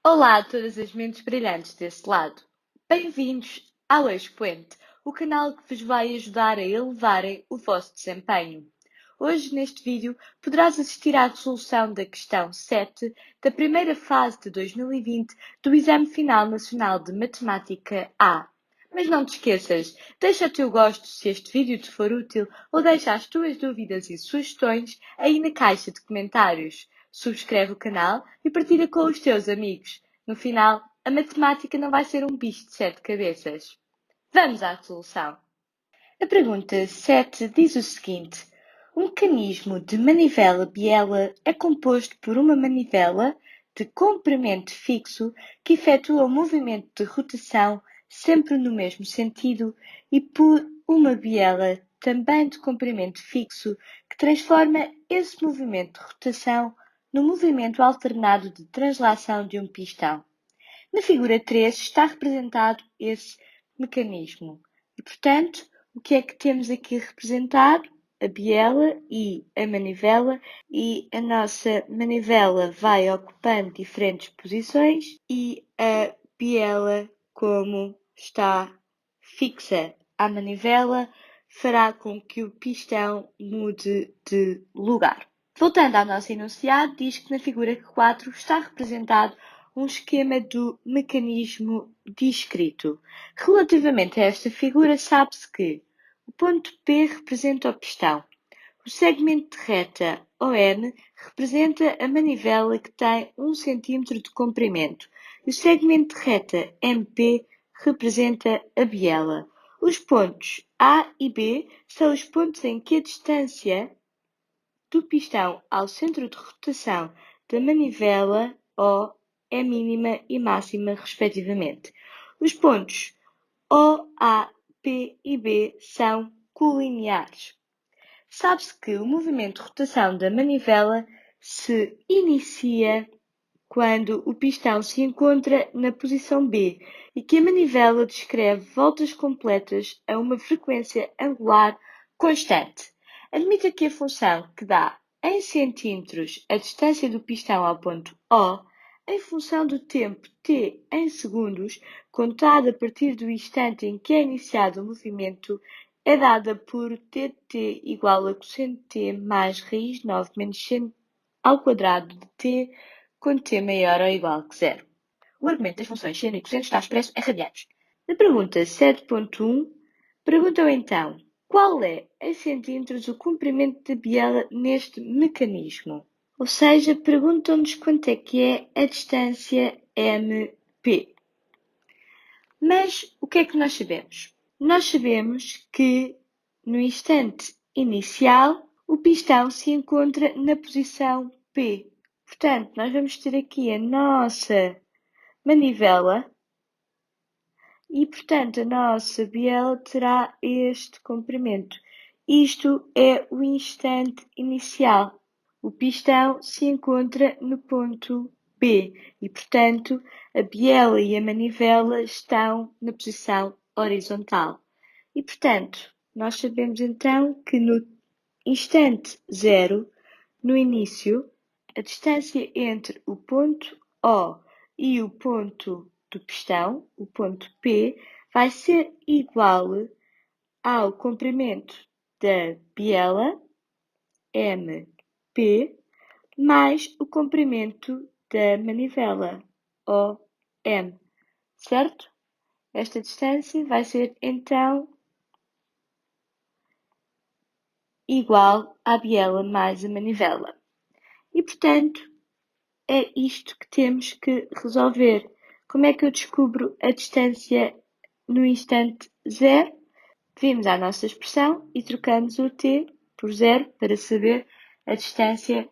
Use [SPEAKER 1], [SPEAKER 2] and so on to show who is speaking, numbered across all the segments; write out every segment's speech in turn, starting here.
[SPEAKER 1] Olá a todas as mentes brilhantes desse lado. Bem-vindos ao Expoente, o canal que vos vai ajudar a elevarem o vosso desempenho. Hoje, neste vídeo, poderás assistir à resolução da questão 7 da primeira fase de 2020 do Exame Final Nacional de Matemática A. Mas não te esqueças, deixa o teu gosto se este vídeo te for útil ou deixa as tuas dúvidas e sugestões aí na caixa de comentários. Subscreve o canal e partilha com os teus amigos. No final, a matemática não vai ser um bicho de 7 cabeças. Vamos à solução. A pergunta 7 diz o seguinte: o mecanismo de manivela-biela é composto por uma manivela de comprimento fixo que efetua o movimento de rotação sempre no mesmo sentido e por uma biela também de comprimento fixo que transforma esse movimento de rotação no movimento alternado de translação de um pistão. Na figura 3 está representado esse mecanismo e, portanto, o que é que temos aqui representado? A biela e a manivela, e a nossa manivela vai ocupando diferentes posições e a biela, como está fixa à manivela, fará com que o pistão mude de lugar. Voltando ao nosso enunciado, diz que na figura 4 está representado um esquema do mecanismo descrito. Relativamente a esta figura, sabe-se que o ponto P representa o pistão. O segmento de reta OM representa a manivela que tem 1 cm de comprimento e o segmento de reta MP representa a biela. Os pontos A e B são os pontos em que a distância do pistão ao centro de rotação da manivela O é mínima e máxima, respectivamente. Os pontos O, A, P e B são colineares. Sabe-se que o movimento de rotação da manivela se inicia quando o pistão se encontra na posição B e que a manivela descreve voltas completas a uma frequência angular constante. Admita que a função que dá em centímetros a distância do pistão ao ponto O, em função do tempo t em segundos, contado a partir do instante em que é iniciado o movimento, é dada por tt igual a cosseno t mais raiz de 9 menos seno ao quadrado de t, quando t maior ou igual que zero. O argumento das funções seno e cosseno está expresso em radianos. Na pergunta 7.1, perguntam então qual é, em centímetros, o comprimento da biela neste mecanismo. Ou seja, perguntam-nos quanto é que é a distância MP. Mas o que é que nós sabemos? Nós sabemos que no instante inicial o pistão se encontra na posição P. Portanto, nós vamos ter aqui a nossa manivela e, portanto, a nossa biela terá este comprimento. Isto é o instante inicial. O pistão se encontra no ponto B e, portanto, a biela e a manivela estão na posição horizontal. E, portanto, nós sabemos então que no instante zero, no início, a distância entre o ponto O e o ponto do pistão, o ponto P, vai ser igual ao comprimento da biela, MP, mais o comprimento da manivela, OM, certo? Esta distância vai ser, então, igual à biela mais a manivela. E, portanto, é isto que temos que resolver. Como é que eu descubro a distância no instante zero? Vimos a nossa expressão e trocamos o t por zero para saber a distância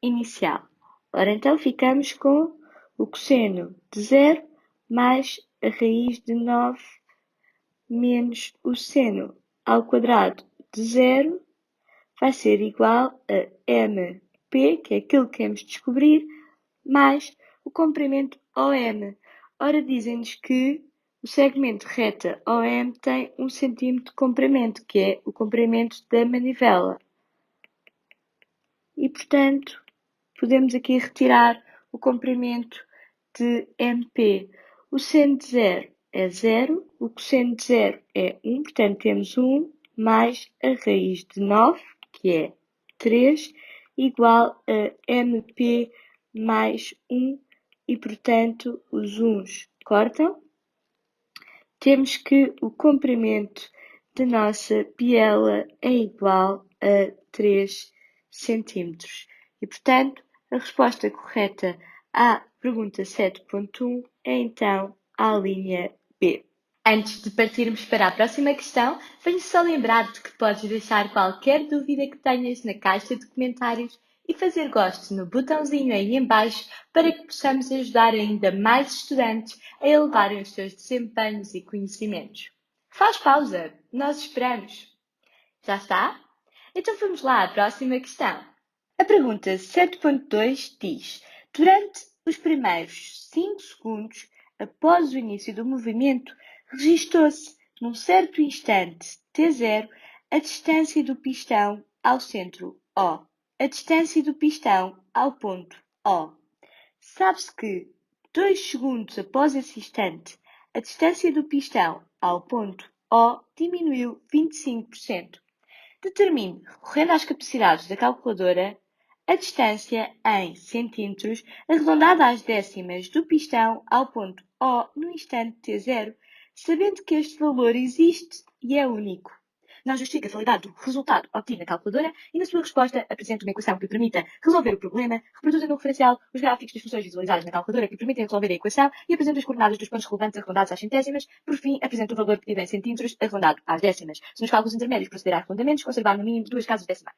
[SPEAKER 1] inicial. Ora, então ficamos com o cosseno de zero mais a raiz de 9 menos o seno ao quadrado de zero vai ser igual a MP, que é aquilo que queremos descobrir, mais o comprimento OM. Ora, dizem-nos que o segmento reta OM tem 1 cm de comprimento, que é o comprimento da manivela. E, portanto, podemos aqui retirar o comprimento de MP. O seno de 0 é 0, o cosseno de 0 é 1, portanto temos 1 mais a raiz de 9, que é 3, igual a MP mais 1, e portanto os 1's cortam. Temos que o comprimento da nossa biela é igual a 3 centímetros. E, portanto, a resposta correta à pergunta 7.1 é então a linha B. Antes de partirmos para a próxima questão, venho só lembrar-te que podes deixar qualquer dúvida que tenhas na caixa de comentários e fazer gosto no botãozinho aí em baixo para que possamos ajudar ainda mais estudantes a elevarem os seus desempenhos e conhecimentos. Faz pausa, nós esperamos. Já está? Então vamos lá à próxima questão. A pergunta 7.2 diz: durante os primeiros 5 segundos após o início do movimento, registou-se num certo instante t0 a distância do pistão ao centro O. A distância do pistão ao ponto O. Sabe-se que 2 segundos após esse instante, a distância do pistão ao ponto O diminuiu 25%. Determine, recorrendo às capacidades da calculadora, a distância em centímetros arredondada às décimas do pistão ao ponto O no instante t0, sabendo que este valor existe e é único. Não justifica a validade do resultado obtido na calculadora e, na sua resposta, apresenta uma equação que permita resolver o problema, reproduza no referencial os gráficos das funções visualizadas na calculadora que permitem resolver a equação e apresenta as coordenadas dos pontos relevantes arredondados às centésimas. Por fim, apresenta o valor pedido em centímetros arredondado às décimas. Se nos cálculos intermédios proceder a arredondamentos, conservar no mínimo 2 casas decimais.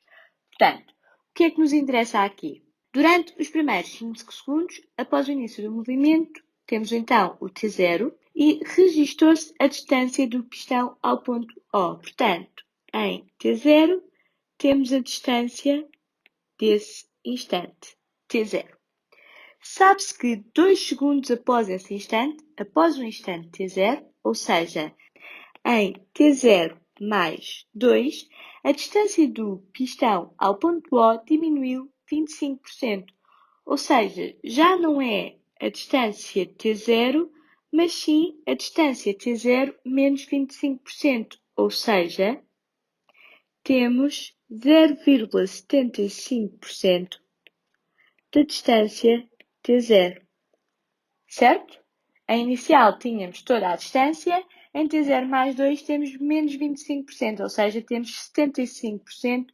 [SPEAKER 1] Portanto, o que é que nos interessa aqui? Durante os primeiros 5 segundos, após o início do movimento, temos então o t0 e registou-se a distância do pistão ao ponto O. Portanto, em t0, temos a distância desse instante, t0. Sabe-se que 2 segundos após esse instante, após o instante t0, ou seja, em t0 mais 2, a distância do pistão ao ponto O diminuiu 25%. Ou seja, já não é a distância t0, mas sim a distância t0 menos 25%. Ou seja, temos 0,75% da distância t0. Certo? Em inicial tínhamos toda a distância, em t0 mais 2 temos menos 25%, ou seja, temos 75%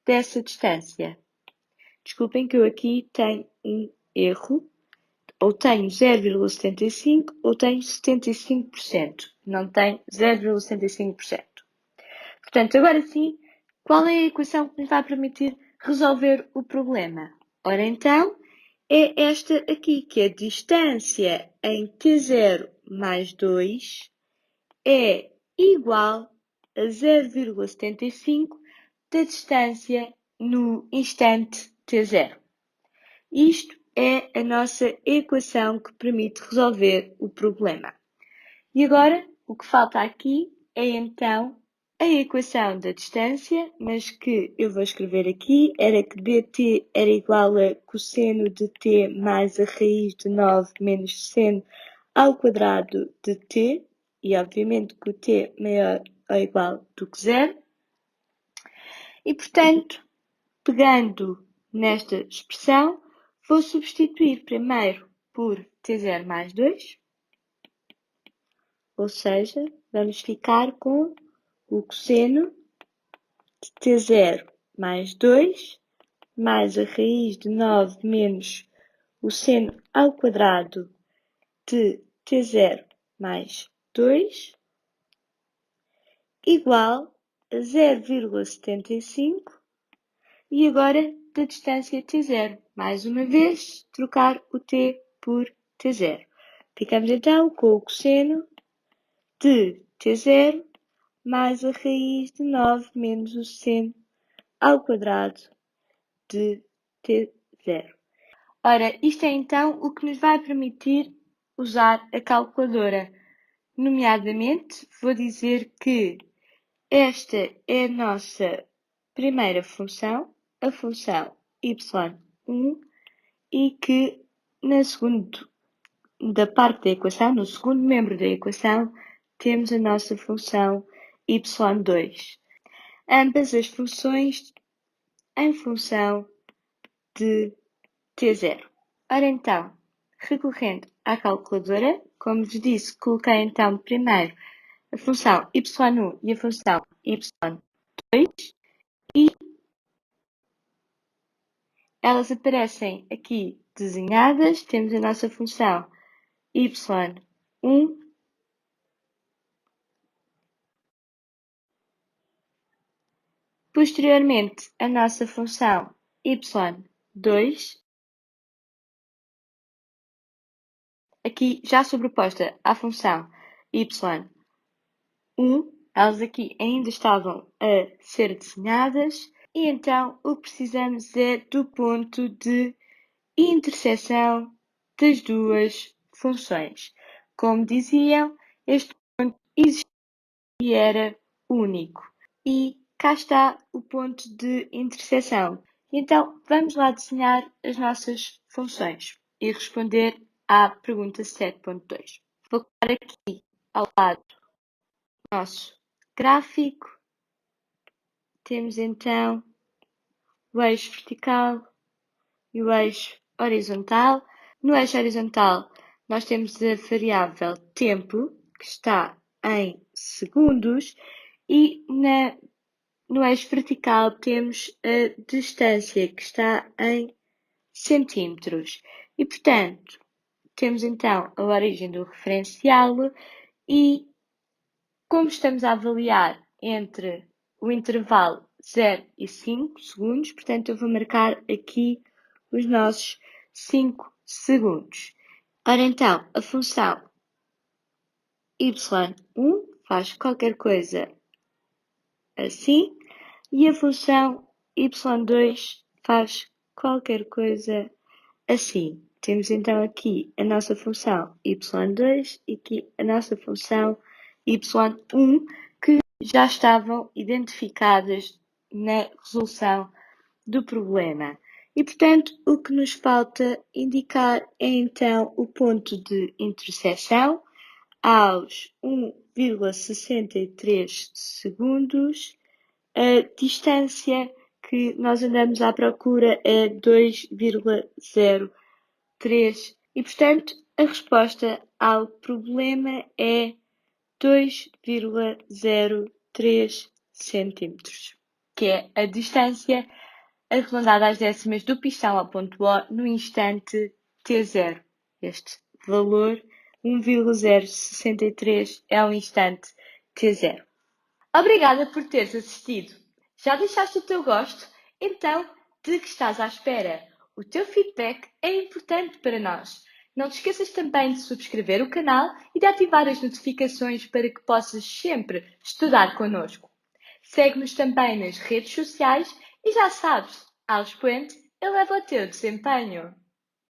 [SPEAKER 1] dessa distância. Desculpem que eu aqui tenho um erro, ou tenho 0,75 ou tenho 75%, não tenho 0,75%. Portanto, agora sim, qual é a equação que nos vai permitir resolver o problema? Ora então, é esta aqui, que a distância em t0 mais 2 é igual a 0,75 da distância no instante t0. Isto é a nossa equação que permite resolver o problema. E agora, o que falta aqui é então a equação da distância, mas que eu vou escrever aqui, era que dt era igual a cosseno de t mais a raiz de 9 menos seno ao quadrado de t, e obviamente que o t maior ou igual do que 0. E, portanto, pegando nesta expressão, vou substituir primeiro por t0 mais 2, ou seja, vamos ficar com o cosseno de t0 mais 2, mais a raiz de 9 menos o seno ao quadrado de t0 mais 2, igual a 0,75, e agora da distância t0. Mais uma vez, trocar o t por t0. Ficamos então com o cosseno de t0 mais a raiz de 9 menos o seno ao quadrado de t0. Ora, isto é então o que nos vai permitir usar a calculadora. Nomeadamente, vou dizer que esta é a nossa primeira função, a função y1, e que no segundo da parte da equação, no segundo membro da equação, temos a nossa função y2. Ambas as funções em função de t0. Ora então, recorrendo à calculadora, como vos disse, coloquei então primeiro a função y1 e a função y2 e elas aparecem aqui desenhadas. Temos a nossa função y1, posteriormente a nossa função y2, aqui já sobreposta à função y1, elas aqui ainda estavam a ser desenhadas, e então o que precisamos é do ponto de interseção das duas funções. Como diziam, este ponto existia e era único. E cá está o ponto de interseção. Então, vamos lá desenhar as nossas funções e responder à pergunta 7.2. Vou colocar aqui ao lado o nosso gráfico. Temos então o eixo vertical e o eixo horizontal. No eixo horizontal, nós temos a variável tempo, que está em segundos, e no eixo vertical temos a distância, que está em centímetros. E, portanto, temos então a origem do referencial e, como estamos a avaliar entre o intervalo 0 e 5 segundos, portanto, eu vou marcar aqui os nossos 5 segundos. Ora então, a função y1 faz qualquer coisa assim e a função y2 faz qualquer coisa assim. Temos então aqui a nossa função y2 e aqui a nossa função y1 que já estavam identificadas na resolução do problema. E, portanto, o que nos falta indicar é então o ponto de interseção aos 1,63 segundos. A distância que nós andamos à procura é 2,03 e, portanto, a resposta ao problema é 2,03 centímetros, que é a distância arredondada às décimas do pistão ao ponto O no instante t0. Este valor, 1,063, é o instante t0. Obrigada por teres assistido. Já deixaste o teu gosto? Então, de que estás à espera? O teu feedback é importante para nós. Não te esqueças também de subscrever o canal e de ativar as notificações para que possas sempre estudar connosco. Segue-nos também nas redes sociais e já sabes, ao expoente, eleva o teu desempenho.